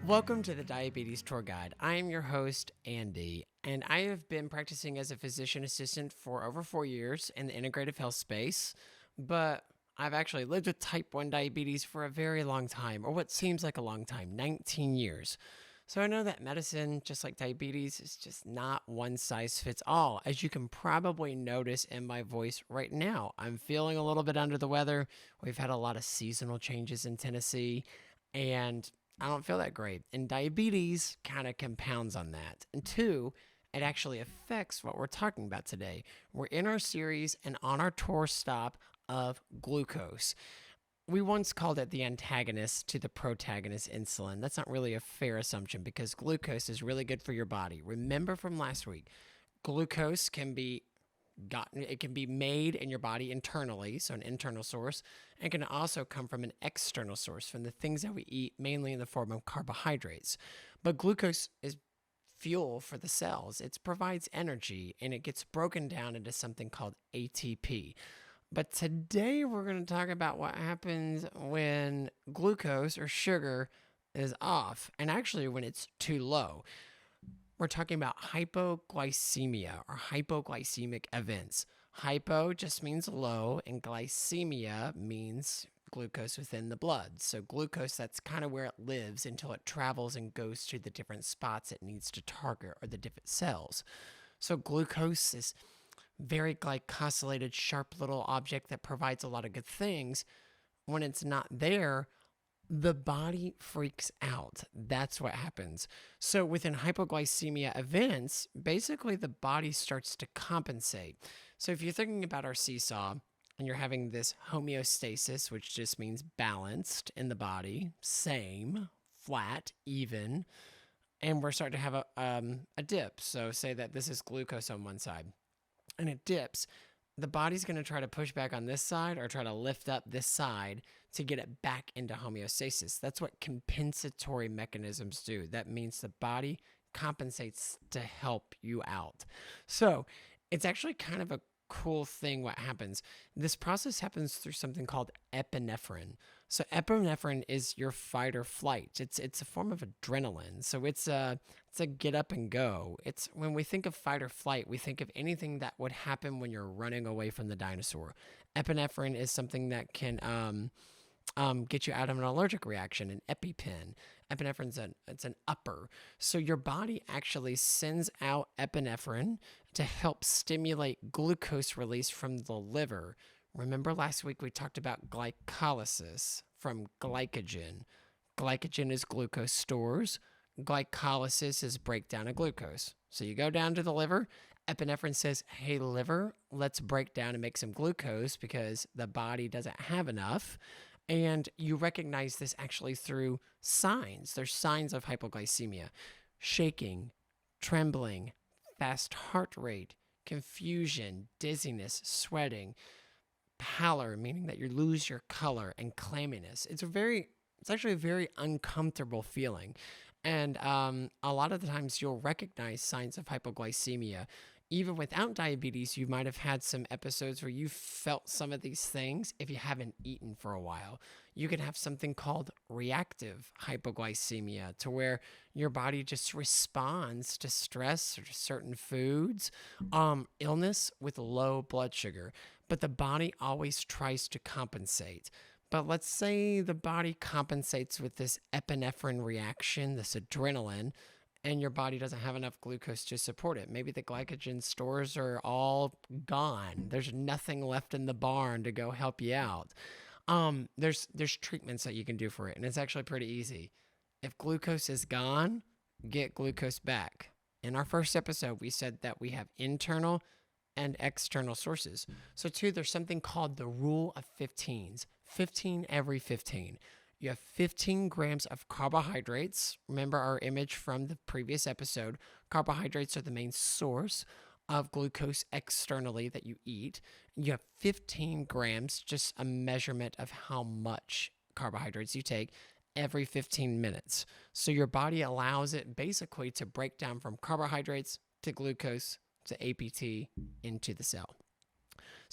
Welcome to the Diabetes Tour Guide. I am your host, Andy, and I have been practicing as a physician assistant for over 4 years in the integrative health space, but I've actually lived with type 1 diabetes for a very long time, or what seems like a long time, 19 years. So I know that medicine, just like diabetes, is just not one size fits all. As you can probably notice in my voice right now, I'm feeling a little bit under the weather. We've had a lot of seasonal changes in Tennessee, and I don't feel that great. And diabetes kind of compounds on that. And two, it actually affects what we're talking about today. We're in our series and on our tour stop of glucose. We once called it the antagonist to the protagonist insulin. That's not really a fair assumption because glucose is really good for your body. Remember from last week, glucose can be made in your body internally, so an internal source, and can also come from an external source from the things that we eat, mainly in the form of carbohydrates. But glucose is fuel for the cells. It provides energy and it gets broken down into something called ATP. But today we're going to talk about what happens when glucose or sugar is off, and actually when it's too low. We're talking about hypoglycemia or hypoglycemic events. Hypo just means low, and glycemia means glucose within the blood. So glucose, that's kind of where it lives until it travels and goes to the different spots it needs to target or the different cells. So glucose is very glycosylated, sharp little object that provides a lot of good things. When it's not there, the body freaks out. That's what happens. So within hypoglycemia events, basically the body starts to compensate. So if you're thinking about our seesaw and you're having this homeostasis, which just means balanced in the body, same, flat, even, and we're starting to have a dip. So say that this is glucose on one side and it dips, the body's going to try to push back on this side or try to lift up this side to get it back into homeostasis. That's what compensatory mechanisms do. That means the body compensates to help you out. So it's actually kind of a cool thing what happens. This process happens through something called epinephrine. So epinephrine is your fight or flight. It's a form of adrenaline. So it's a get up and go. It's when we think of fight or flight, we think of anything that would happen when you're running away from the dinosaur. Epinephrine is something that can get you out of an allergic reaction, an EpiPen. Epinephrine's it's an upper. So your body actually sends out epinephrine to help stimulate glucose release from the liver. Remember last week we talked about glycolysis from glycogen. Glycogen is glucose stores. Glycolysis is breakdown of glucose. So you go down to the liver. Epinephrine says, hey, liver, let's break down and make some glucose because the body doesn't have enough. And you recognize this actually through signs. There's signs of hypoglycemia: shaking, trembling, fast heart rate, confusion, dizziness, sweating, pallor, meaning that you lose your color, and clamminess. It's actually a very uncomfortable feeling. And a lot of the times you'll recognize signs of hypoglycemia. Even without diabetes, you might have had some episodes where you felt some of these things if you haven't eaten for a while. You can have something called reactive hypoglycemia, to where your body just responds to stress or to certain foods, illness with low blood sugar. But the body always tries to compensate. But let's say the body compensates with this epinephrine reaction, this adrenaline, and your body doesn't have enough glucose to support it. Maybe the glycogen stores are all gone. There's nothing left in the barn to go help you out. There's treatments that you can do for it, and it's actually pretty easy. If glucose is gone, get glucose back. In our first episode, we said that we have internal and external sources. So too, there's something called the rule of 15s. 15 every 15. You have 15 grams of carbohydrates. Remember our image from the previous episode. Carbohydrates are the main source of glucose externally that you eat. You have 15 grams, just a measurement of how much carbohydrates you take every 15 minutes. So your body allows it basically to break down from carbohydrates to glucose to APT into the cell.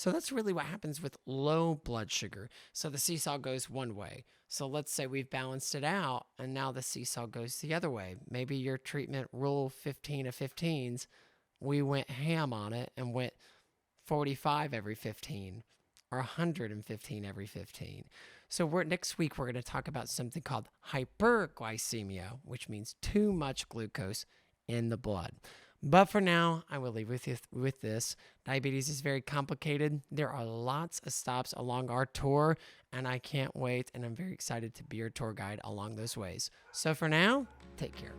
So that's really what happens with low blood sugar. So the seesaw goes one way. So let's say we've balanced it out and now the seesaw goes the other way. Maybe your treatment rule 15 of 15s, we went ham on it and went 45 every 15 or 115 every 15. So next week we're going to talk about something called hyperglycemia, which means too much glucose in the blood. But for now, I will leave with you with this. Diabetes is very complicated. There are lots of stops along our tour, and I can't wait, and I'm very excited to be your tour guide along those ways. So for now, take care.